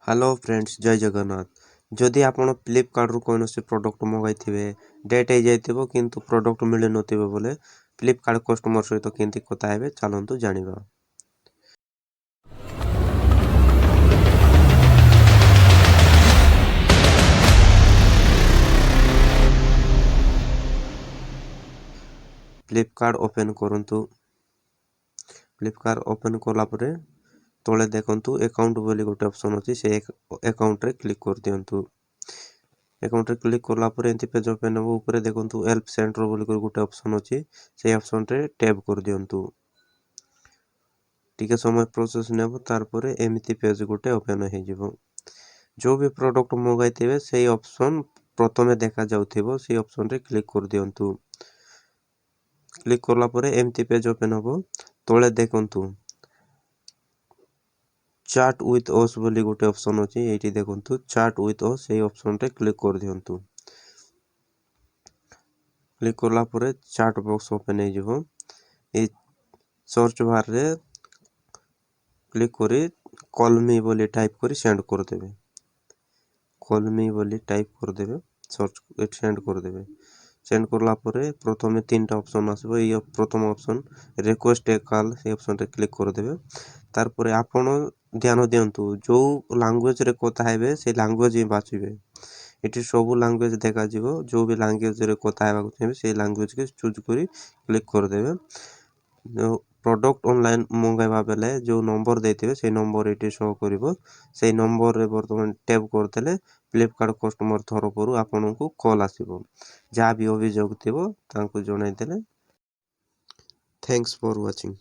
Hello friends जय जगन्नाथ। जदि आपण फ्लिपकार्ट रू कोनोसी प्रोडक्ट मगाइथिबे डेट हो जाइथिबो किंतु प्रोडक्ट मिले नथिबो बोले फ्लिपकार्ट कस्टमर सहित केंति कथा हेबे चलंतु जानिबा। फ्लिपकार्ट ओपन करंतु। फ्लिपकार्ट ओपन कला परे तळे देखंतु अकाउंट बोली गोटे ऑप्शन अछि से अकाउंट रे क्लिक कर दियंतु। अकाउंट रे क्लिक करला परे एंती पेज ओपन हो ऊपर देखंतु हेल्प सेंटर बोली गोटे ऑप्शन अछि से ऑप्शन रे टैप कर दियंतु। टिके समय प्रोसेस नेबो तार परे एमिति पेज गोटे ओपन हे जिवो। जो भी प्रोडक्ट मगाइथिबे सेही ऑप्शन प्रथमे देखा जाउथिबो से ऑप्शन रे क्लिक कर दियंतु। क्लिक करला परे एमती पेज ओपन होबो। तळे देखंतु चैट विथ अस बोली गोटे ऑप्शन अछि एठी देखंतु चैट विथ अस सेही ऑप्शन रे क्लिक कर दियंतु। क्लिक करला परे चैट बॉक्स ओपन हे जिवो। ए सर्च बार रे क्लिक करी कॉल मी बोली टाइप करी सेंड कर देबे। कॉल मी बोली टाइप कर देबे सर्च सेंड कर देबे। सेंड करला परे प्रथमे तीनटा ऑप्शन आसबो। ये प्रथम ऑप्शन रिक्वेस्ट ए कॉल से ऑप्शन रे क्लिक कर देबे। तार परे आपण ध्यान दियंतु जो लैंग्वेज रे कथा हेबे से लैंग्वेज ही बाछिबे। एठी सब लैंग्वेज देखा जिवो जो भी लैंग्वेज रे कथा हेबा चाहे से लैंग्वेज के चूज करी क्लिक कर देबे। जो प्रोडक्ट ऑनलाइन मंगाइबा बेले जो नंबर देथिबे से नंबर एठी शो करिवो। से नंबर रे वर्तमान टैप करदेले फ्लिपकार्ट कस्टमर थरपरु आपनकु कॉल आसीबो। जा भी अभियोग थिबो तांको जणाइ देले। Thanks for watching.